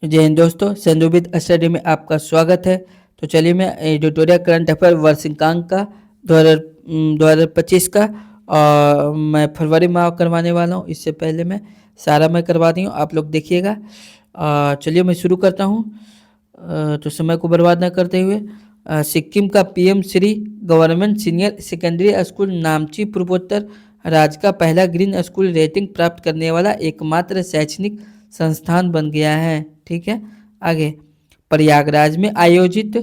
जय हिंद दोस्तों, संदर्भित स्टडी में आपका स्वागत है। तो चलिए मैं एडिटोरियल करंट अफेयर वर्षांक का 2025 का और मैं फरवरी माह करवाने वाला हूँ। इससे पहले मैं सारा मैं करवा दी हूँ, आप लोग देखिएगा। चलिए मैं शुरू करता हूँ। तो समय को बर्बाद न करते हुए सिक्किम का PM Shri government senior secondary school Namchi पूर्वोत्तर राज्य का पहला ग्रीन स्कूल रेटिंग प्राप्त करने वाला एकमात्र शैक्षणिक संस्थान बन गया है। ठीक है, आगे प्रयागराज में आयोजित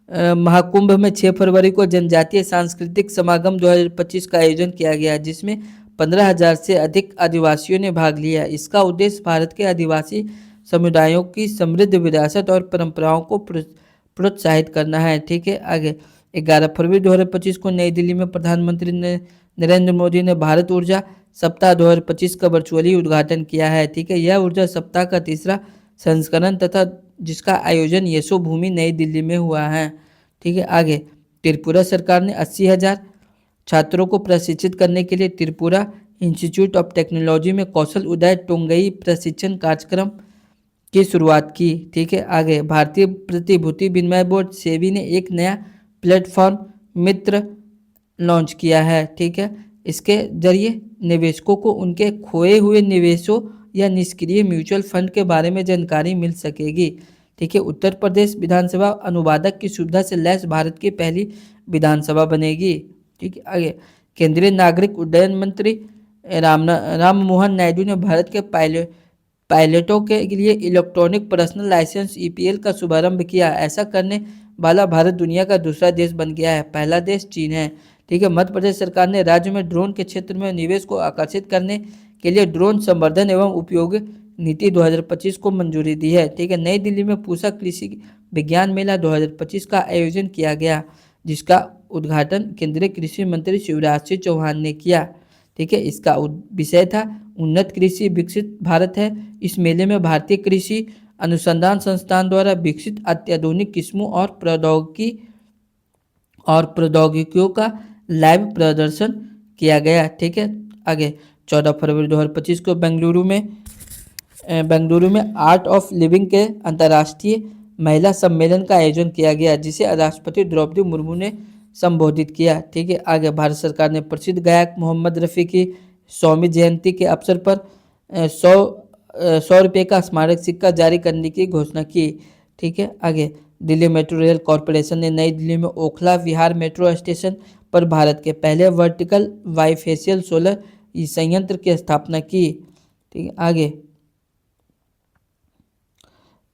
महाकुंभ में 6 फरवरी को जनजातीय सांस्कृतिक समागम 2025 का आयोजन किया गया, जिसमें 15,000 से अधिक आदिवासियों ने भाग लिया। इसका उद्देश्य भारत के आदिवासी समुदायों की समृद्ध विरासत और परंपराओं को प्रोत्साहित करना है। ठीक है, आगे 11 फरवरी 2025 को नई दिल्ली में प्रधानमंत्री नरेंद्र मोदी ने भारत ऊर्जा सप्ताह 2025 का वर्चुअली उद्घाटन किया है। ठीक है, यह ऊर्जा सप्ताह का तीसरा संस्करण तथा जिसका आयोजन यशोभूमि नई दिल्ली में हुआ है। ठीक है, आगे त्रिपुरा सरकार ने 80,000 छात्रों को प्रशिक्षित करने के लिए त्रिपुरा इंस्टीट्यूट ऑफ टेक्नोलॉजी में कौशल उदय टोंगई प्रशिक्षण कार्यक्रम की शुरुआत की। ठीक है, आगे भारतीय प्रतिभूति विनिमय बोर्ड सेबी ने एक नया प्लेटफॉर्म मित्र लॉन्च किया है। ठीक है, इसके जरिए निवेशकों को उनके खोए हुए निवेशों या निष्क्रिय म्यूचुअल फंड के बारे में जानकारी मिल सकेगी। ठीक है, उत्तर प्रदेश विधानसभा अनुवादक की सुविधा से लैस भारत की पहली विधानसभा बनेगी। ठीक है, आगे केंद्रीय नागरिक उड्डयन मंत्री राम मोहन नायडू ने भारत के पायलटों के लिए इलेक्ट्रॉनिक पर्सनल लाइसेंस ईपीएल का शुभारंभ किया। ऐसा करने वाला भारत दुनिया का दूसरा देश बन गया है, पहला देश चीन है। ठीक है, मध्य प्रदेश सरकार ने राज्य में ड्रोन के क्षेत्र में निवेश को आकर्षित करने के लिए ड्रोन संवर्धन एवं उपयोग नीति 2025 को मंजूरी दी है। ठीक है, नई दिल्ली में पूसा कृषि विज्ञान मेला 2025 का आयोजन किया गया, जिसका उद्घाटन केंद्रीय कृषि मंत्री शिवराज सिंह चौहान ने किया। ठीक है, इसका विषय था उन्नत कृषि विकसित भारत है। इस मेले में भारतीय कृषि अनुसंधान संस्थान द्वारा विकसित अत्याधुनिक किस्मों और प्रौद्योगिकियों का लाइव प्रदर्शन किया गया। ठीक है, आगे 14 फरवरी 2025 को बेंगलुरु में आर्ट ऑफ लिविंग के अंतर्राष्ट्रीय महिला सम्मेलन का आयोजन किया गया, जिसे राष्ट्रपति द्रौपदी मुर्मू ने संबोधित किया। ठीक है, आगे भारत सरकार ने प्रसिद्ध गायक मोहम्मद रफ़ी की 100वीं जयंती के अवसर पर 100 रुपये का स्मारक सिक्का जारी करने की घोषणा की। ठीक है, आगे दिल्ली मेट्रो रेल कॉरपोरेशन ने नई दिल्ली में ओखला विहार मेट्रो स्टेशन पर भारत के पहले वर्टिकल बाइफेशियल सोलर संयंत्र की स्थापना की। ठीक है, आगे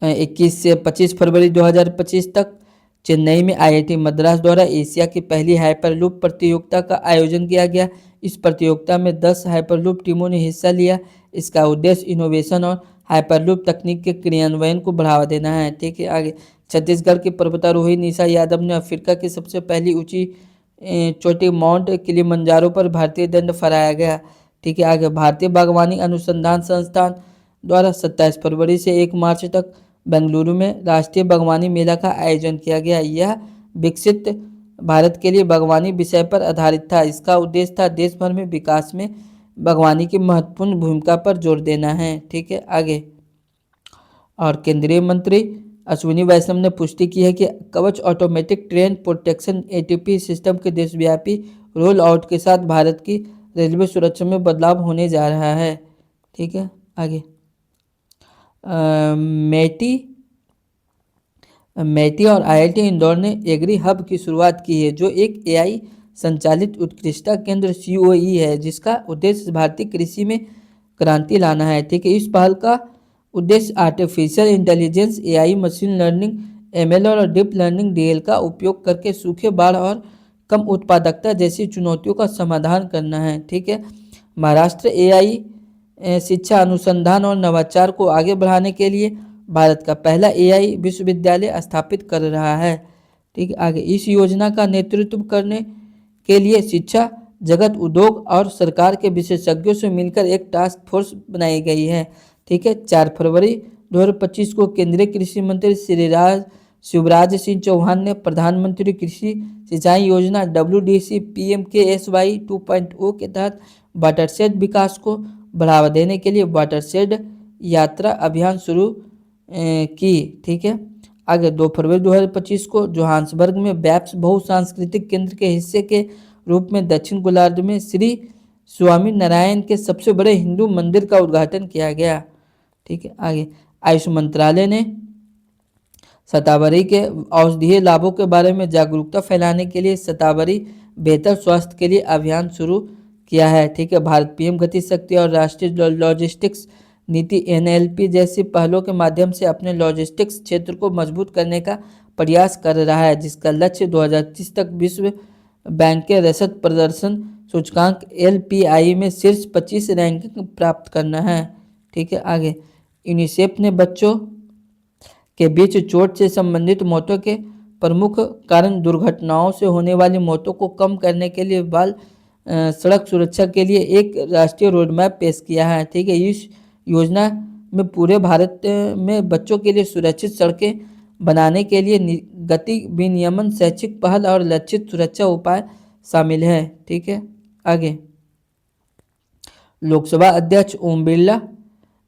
21 से 25 फरवरी 2025 तक चेन्नई में आईआईटी मद्रास द्वारा एशिया की पहली हाइपरलूप प्रतियोगिता का आयोजन किया गया। इस प्रतियोगिता में 10 हाइपरलूप टीमों ने हिस्सा लिया। इसका उद्देश्य इनोवेशन और हाइपरलूप तकनीक के क्रियान्वयन को बढ़ावा देना है। ठीक है, आगे छत्तीसगढ़ की पर्वतारोही निशा यादव ने अफ्रीका की सबसे पहली ऊंची चोटी माउंट किलिमंजारो पर भारतीय दंड फहराया गया। ठीक है, आगे भारतीय बागवानी अनुसंधान संस्थान द्वारा 27 फरवरी से 1 मार्च तक बेंगलुरु में राष्ट्रीय बागवानी मेला का आयोजन किया गया। यह विकसित भारत के लिए बागवानी विषय पर आधारित था। इसका उद्देश्य था देश भर में विकास में बागवानी की महत्वपूर्ण भूमिका पर जोर देना है। ठीक है, आगे और केंद्रीय मंत्री अश्विनी वैष्णव ने पुष्टि की है कि कवच automatic train protection ATP system के देशव्यापी रोल आउट के साथ भारत की रेलवे सुरक्षा में बदलाव होने जा रहा है। ठीक है, आगे मेटी और आईआईटी इंदौर ने एग्री हब की शुरुआत की है, जो एक एआई संचालित उत्कृष्टता केंद्र सीओई है, जिसका उद्देश्य भारतीय कृषि में क्रांति लाना है। ठीक है, इस पहल का उद्देश्य artificial intelligence AI, machine learning ML और डीप लर्निंग डीएल का उपयोग करके सूखे, बाढ़ और कम उत्पादकता जैसी चुनौतियों का समाधान करना है। ठीक है, महाराष्ट्र एआई शिक्षा अनुसंधान और नवाचार को आगे बढ़ाने के लिए भारत का पहला एआई विश्वविद्यालय स्थापित कर रहा है। ठीक है, आगे इस योजना का नेतृत्व करने के लिए शिक्षा जगत, उद्योग और सरकार के विशेषज्ञों से मिलकर एक टास्क फोर्स बनाई गई है। ठीक है, 4 फरवरी 2025 को केंद्रीय कृषि मंत्री शिवराज सिंह चौहान ने प्रधानमंत्री कृषि सिंचाई योजना WDC PMKSY 2.0 के तहत वाटरशेड विकास को बढ़ावा देने के लिए वाटरशेड यात्रा अभियान शुरू की। ठीक है, आगे 2 फरवरी 2025 को जोहान्सबर्ग में बैप्स बहुसांस्कृतिक केंद्र के हिस्से के रूप में दक्षिण गोलार्ध में श्री स्वामी नारायण के सबसे बड़े हिंदू मंदिर का उद्घाटन किया गया। ठीक है, आगे आयुष मंत्रालय ने शतावरी के औषधीय लाभों के बारे में जागरूकता फैलाने के लिए शतावरी बेहतर स्वास्थ्य के लिए अभियान शुरू किया है। ठीक है, भारत पीएम गति शक्ति और राष्ट्रीय लॉजिस्टिक्स नीति एनएलपी जैसी पहलों के माध्यम से अपने लॉजिस्टिक्स क्षेत्र को मजबूत करने का प्रयास कर रहा है, जिसका लक्ष्य 2030 तक विश्व बैंक के रसद प्रदर्शन सूचकांक एलपीआई में शीर्ष 25 रैंकिंग प्राप्त करना है। ठीक है, आगे यूनिसेफ ने बच्चों के बीच चोट से संबंधित मौतों के प्रमुख कारण दुर्घटनाओं से होने वाली मौतों को कम करने के लिए सड़क सुरक्षा के लिए एक राष्ट्रीय रोडमैप पेश किया है। ठीक है, इस योजना में पूरे भारत में बच्चों के लिए सुरक्षित सड़कें बनाने के लिए गति विनियमन, शैक्षिक पहल और लक्षित सुरक्षा उपाय शामिल है। ठीक है, आगे लोकसभा अध्यक्ष ओम बिरला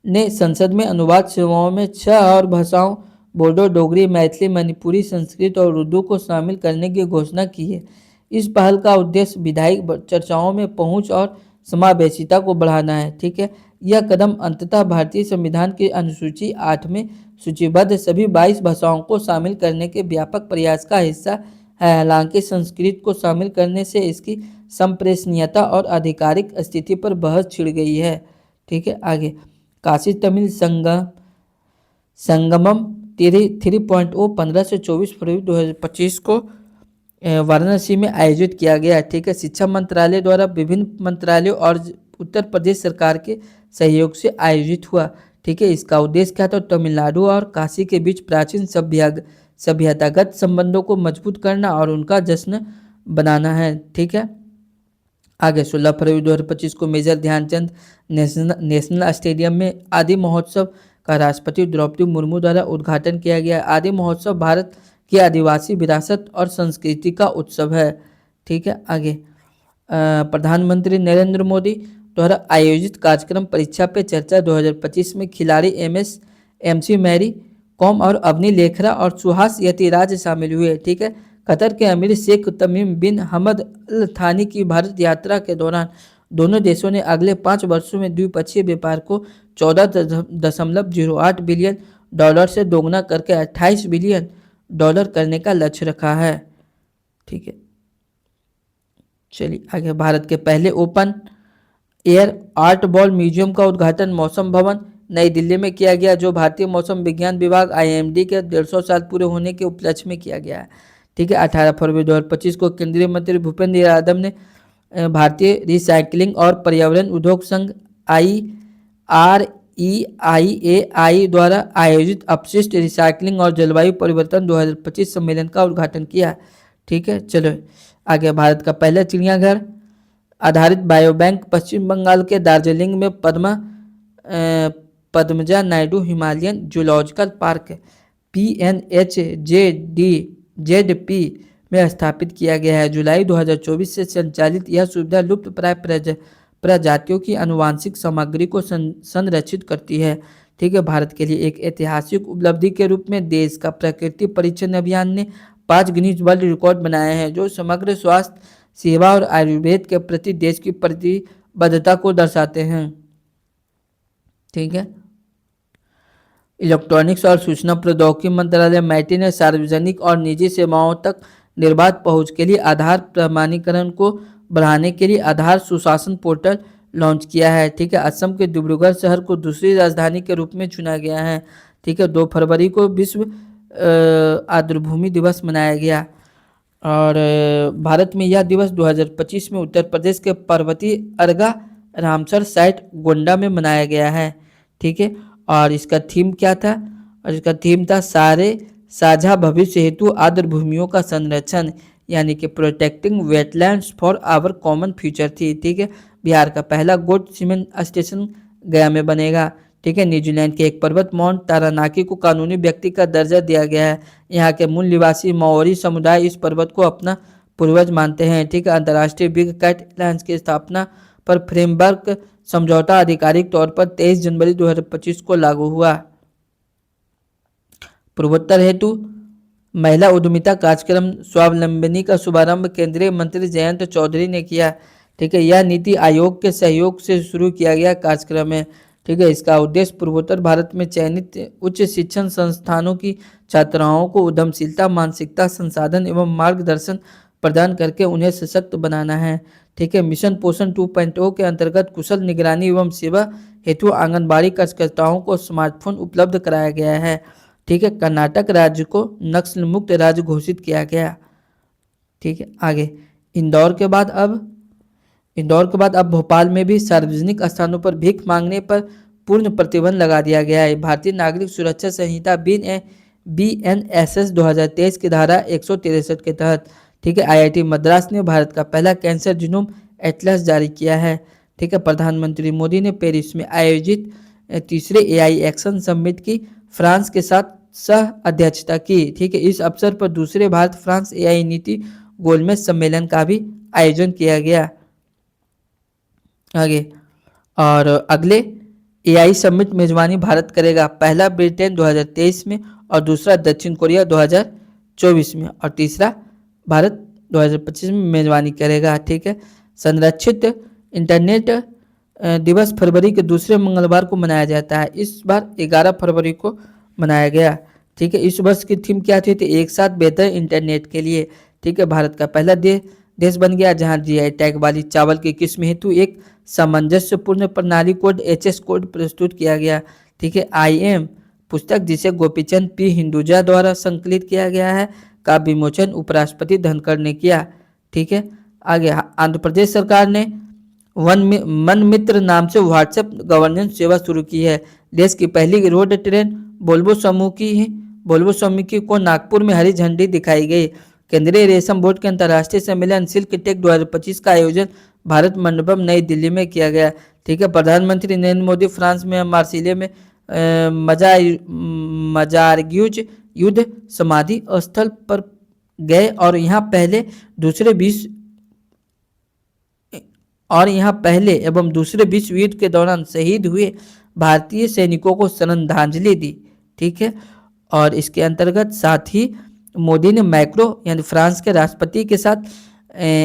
ने संसद में अनुवाद सेवाओं में 6 और भाषाओं बोडो, डोगरी, मैथिली, मणिपुरी, संस्कृत और उर्दू को शामिल करने की घोषणा की है। इस पहल का उद्देश्य विधायी चर्चाओं में पहुंच और समावेशिता को बढ़ाना है। ठीक है, यह कदम अंततः भारतीय संविधान की अनुसूची 8 में सूचीबद्ध सभी 22 भाषाओं को शामिल करने के व्यापक प्रयास का हिस्सा है। हालांकि संस्कृत को शामिल करने से इसकी संप्रेषणीयता और आधिकारिक स्थिति पर बहस छिड़ गई है। ठीक है, आगे काशी तमिल संगमम 3.0 15 से 24 फरवरी 2025 को वाराणसी में आयोजित किया गया। ठीक है, शिक्षा मंत्रालय द्वारा विभिन्न मंत्रालयों और उत्तर प्रदेश सरकार के सहयोग से आयोजित हुआ। ठीक है, इसका उद्देश्य क्या था? तमिलनाडु और काशी के बीच प्राचीन सभ्यतागत संबंधों को मजबूत करना और उनका जश्न बनाना है। ठीक है, आगे 16 फरवरी 2025 को मेजर ध्यानचंद नेशनल स्टेडियम में आदि महोत्सव का राष्ट्रपति द्रौपदी मुर्मू द्वारा उद्घाटन किया गया। आदि महोत्सव भारत की आदिवासी विरासत और संस्कृति का उत्सव है। ठीक है, आगे प्रधानमंत्री नरेंद्र मोदी द्वारा आयोजित कार्यक्रम परीक्षा पे चर्चा 2025 में खिलाड़ी एमसी मैरी कॉम और अवनी लेखरा और सुहास यतिराज शामिल हुए। ठीक है, कतर के अमीर शेख तमीम बिन हमद अल थानी की भारत यात्रा के दौरान दोनों देशों ने अगले 5 वर्षों में द्विपक्षीय व्यापार को 14.08 बिलियन डॉलर से दोगुना करके 28 बिलियन डॉलर करने का लक्ष्य रखा है। ठीक है, चलिए आगे भारत के पहले open air art ball museum का उद्घाटन मौसम भवन नई दिल्ली में किया गया, जो भारतीय मौसम विज्ञान विभाग आईएमडी के 150 साल पूरे होने के उपलक्ष्य में किया गया है। ठीक है, 18 फरवरी 2025 को केंद्रीय मंत्री भूपेंद्र यादव ने भारतीय रिसाइकलिंग और पर्यावरण उद्योग संघ IREIAI द्वारा आयोजित अपशिष्ट रिसाइकलिंग और जलवायु परिवर्तन 2025 सम्मेलन का उद्घाटन किया। ठीक है, चलो आगे भारत का पहला चिड़ियाघर आधारित बायोबैंक पश्चिम बंगाल के दार्जिलिंग में Padmaja Naidu Himalayan zoological park PNHZP में स्थापित किया गया है। जुलाई 2024 से संचालित यह सुविधा लुप्त प्राय प्रजातियों की आनुवांशिक सामग्री को संरक्षित करती है। ठीक है, भारत के लिए एक ऐतिहासिक उपलब्धि के रूप में देश का प्रकृति परीक्षण अभियान ने 5 गिनीज वर्ल्ड रिकॉर्ड बनाए हैं, जो समग्र स्वास्थ्य सेवा और आयुर्वेद के प्रति देश की प्रतिबद्धता को दर्शाते हैं। ठीक है, इलेक्ट्रॉनिक्स और सूचना प्रौद्योगिकी मंत्रालय मैटी ने सार्वजनिक और निजी सेवाओं तक निर्बाध पहुंच के लिए आधार प्रमाणीकरण को बढ़ाने के लिए आधार सुशासन पोर्टल लॉन्च किया है। ठीक है, असम के डिब्रूगढ़ शहर को दूसरी राजधानी के रूप में चुना गया है। ठीक है, 2 फरवरी को विश्व आर्द्रभूमि दिवस मनाया गया और भारत में यह दिवस 2025 में उत्तर प्रदेश के पर्वतीय अर्गा रामसर साइट गोंडा में मनाया गया है। ठीक है, और इसका थीम क्या था? और इसका थीम था साझा भविष्य हेतु आर्द्र भूमियों का संरक्षण, यानी कि protecting wetlands for our common future थी। ठीक है, बिहार का पहला गोड सीमेंट स्टेशन गया में बनेगा। ठीक है, न्यूजीलैंड के एक पर्वत माउंट तारानाकी को कानूनी व्यक्ति का दर्जा दिया गया है। यहाँ के मूल निवासी माओरी समुदाय इस पर्वत को अपना पूर्वज मानते हैं। ठीक है, अंतर्राष्ट्रीय बिग कैट एलायंस की स्थापना पर फ्रेमवर्क समझौता आधिकारिक तौर पर 23 जनवरी 2025 को लागू हुआ। पूर्वोत्तर हेतु महिला उद्यमिता कार्यक्रम स्वावलंबनी का शुभारंभ केंद्रीय मंत्री जयंत चौधरी ने किया। ठीक है, यह नीति आयोग के सहयोग से शुरू किया गया कार्यक्रम है। ठीक है, इसका उद्देश्य पूर्वोत्तर भारत में चयनित उच्च शिक्षण संस्थानों की छात्राओं को उद्यमशीलता, मानसिकता, संसाधन एवं मार्गदर्शन प्रदान करके उन्हें सशक्त बनाना है। ठीक है, मिशन पोषण 2.0 के अंतर्गत कुशल निगरानी एवं सेवा हेतु आंगनबाड़ी कार्यकर्ताओं को स्मार्टफोन उपलब्ध कराया गया है। ठीक है, कर्नाटक राज्य को नक्सल मुक्त राज्य घोषित किया गया। ठीक है, आगे इंदौर के बाद अब भोपाल में भी सार्वजनिक स्थानों पर भीख मांगने पर पूर्ण प्रतिबंध लगा दिया गया है। भारतीय नागरिक सुरक्षा संहिता BNSS 2023 की धारा 163 के तहत ठीक है IIT मद्रास ने भारत का पहला कैंसर जीनोम एटलस जारी किया है। ठीक है, प्रधानमंत्री मोदी ने पेरिस में आयोजित तीसरे AI एक्शन समिट की फ्रांस के साथ सह अध्यक्षता की। ठीक है, इस अवसर पर दूसरे भारत फ्रांस AI नीति गोलमेज सम्मेलन का भी आयोजन किया गया। आगे और अगले AI समिट मेजबानी भारत करेगा, पहला ब्रिटेन 2023 में और दूसरा दक्षिण कोरिया 2024 में और तीसरा भारत 2025 में मेजबानी करेगा। ठीक है, संरक्षित इंटरनेट दिवस फरवरी के दूसरे मंगलवार को मनाया जाता है। इस बार 11 फरवरी को मनाया गया। ठीक है, इस वर्ष की थीम क्या थी? तो एक साथ बेहतर इंटरनेट के लिए। ठीक है, भारत का पहला देश बन गया जहां GI टैग वाली चावल की किस्म हेतु एक सामंजस्यपूर्ण प्रणाली कोड HS कोड प्रस्तुत किया गया। ठीक है, IM पुस्तक जिसे गोपीचंद P हिंदुजा द्वारा संकलित किया गया है का विमोचन उपराष्ट्रपति धनखड़ ने किया। ठीक है, आगे आंध्र प्रदेश सरकार ने मन मित्र नाम से व्हाट्सएप गवर्नेंस सेवा शुरू की है। देश की पहली रोड ट्रेन वोल्वो समूह की को नागपुर में हरी झंडी दिखाई गई। केंद्रीय रेशम बोर्ड के अंतर्राष्ट्रीय सम्मेलन सिल्क टेक 2025 का आयोजन भारत मंडपम नई दिल्ली में किया गया। ठीक है, प्रधानमंत्री नरेंद्र मोदी फ्रांस में मार्सिले में मजारग्यूज युद्ध समाधि स्थल पर गए और यहाँ पहले एवं दूसरे विश्व युद्ध के दौरान शहीद हुए भारतीय सैनिकों को श्रद्धांजलि दी। ठीक है, और इसके अंतर्गत साथ ही मोदी ने मैक्रो यानी फ्रांस के राष्ट्रपति के साथ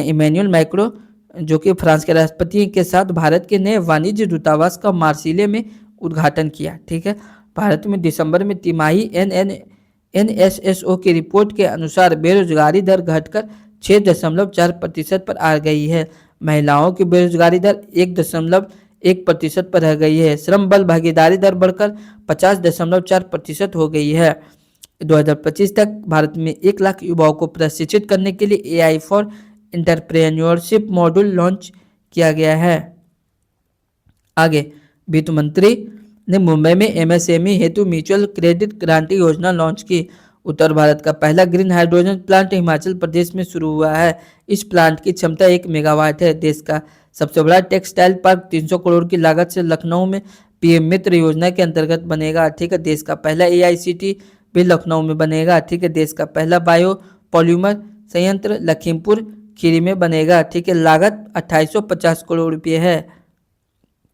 इमैनुअल मैक्रो जो कि फ्रांस के राष्ट्रपति के साथ भारत के नए वाणिज्य दूतावास का मार्सिले में उद्घाटन किया। ठीक है, भारत में दिसंबर में तिमाही NSSO की रिपोर्ट के अनुसार बेरोजगारी दर घटकर 6.4% पर आ गई है। महिलाओं की बेरोजगारी दर 1.1% पर रह गई है। श्रम बल भागीदारी दर बढ़कर 50.4% हो गई है। 2025 तक भारत में 1 लाख युवाओं को प्रशिक्षित करने के लिए AI for entrepreneurship module launch किया गया है। आगे वित्त मंत्री ने मुंबई में MSME हेतु म्यूचुअल क्रेडिट गारंटी योजना लॉन्च की। उत्तर भारत का पहला green hydrogen plant Himachal Pradesh में शुरू हुआ है। इस प्लांट की क्षमता 1 मेगावाट है। देश का सबसे बड़ा टेक्सटाइल पार्क 300 करोड़ की लागत से लखनऊ में PM मित्र योजना के अंतर्गत बनेगा। ठीक है, देश का पहला AICT भी लखनऊ में बनेगा। ठीक है, देश का पहला बायो पॉल्यूमर संयंत्र लखीमपुर खीरी में बनेगा। ठीक है, लागत 2850 करोड़ रुपये है।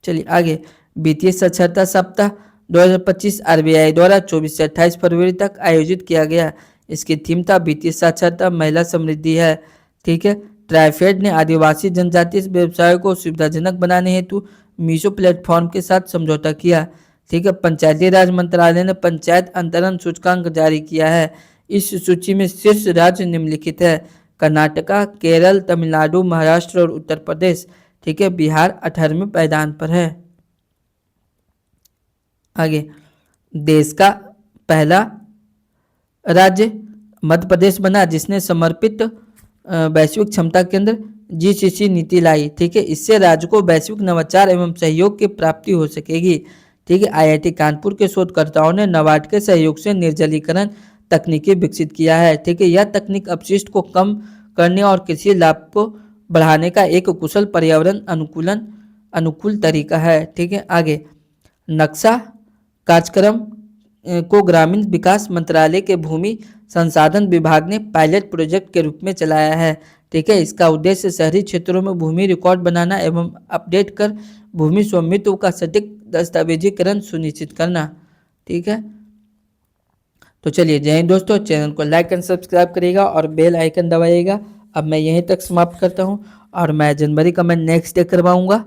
चलिए आगे, वित्तीय साक्षरता सप्ताह 2025 RBI द्वारा 24 से 28 फरवरी तक आयोजित किया गया। इसकी थीम था वित्तीय साक्षरता महिला समृद्धि है। ठीक है, ट्राइफेड ने आदिवासी जनजातीय व्यवसायों को सुविधाजनक बनाने हेतु मीशो प्लेटफॉर्म के साथ समझौता किया। ठीक है, पंचायती राज मंत्रालय ने पंचायत अंतरण सूचकांक जारी किया है। इस सूची में शीर्ष राज्य निम्नलिखित है: कर्नाटका, केरल, तमिलनाडु, महाराष्ट्र और उत्तर प्रदेश। ठीक है, बिहार 18वें पायदान पर है। आगे, देश का पहला राज्य मध्य प्रदेश बना जिसने समर्पित वैश्विक क्षमता केंद्र GCC नीति लाई। ठीक है, इससे राज्य को वैश्विक नवाचार एवं सहयोग की प्राप्ति हो सकेगी। ठीक है, IIT कानपुर के शोधकर्ताओं ने नाबार्ड के सहयोग से निर्जलीकरण तकनीकी विकसित किया है। ठीक है, यह तकनीक अपशिष्ट को कम करने और कृषि लाभ को बढ़ाने का एक कुशल पर्यावरण अनुकूल तरीका है। ठीक है, आगे, नक्शा कार्यक्रम को ग्रामीण विकास मंत्रालय के भूमि संसाधन विभाग ने पायलट प्रोजेक्ट के रूप में चलाया है। ठीक है, इसका उद्देश्य शहरी क्षेत्रों में भूमि रिकॉर्ड बनाना एवं अपडेट कर भूमि स्वामित्व का सटीक दस्तावेजीकरण सुनिश्चित करना। ठीक है, तो चलिए जय हिंद दोस्तों, चैनल को लाइक एंड सब्सक्राइब करिएगा और बेल आइकन दबाइएगा। अब मैं यहीं तक समाप्त करता हूँ और मैं जनवरी का मैं नेक्स्ट डे करवाऊँगा।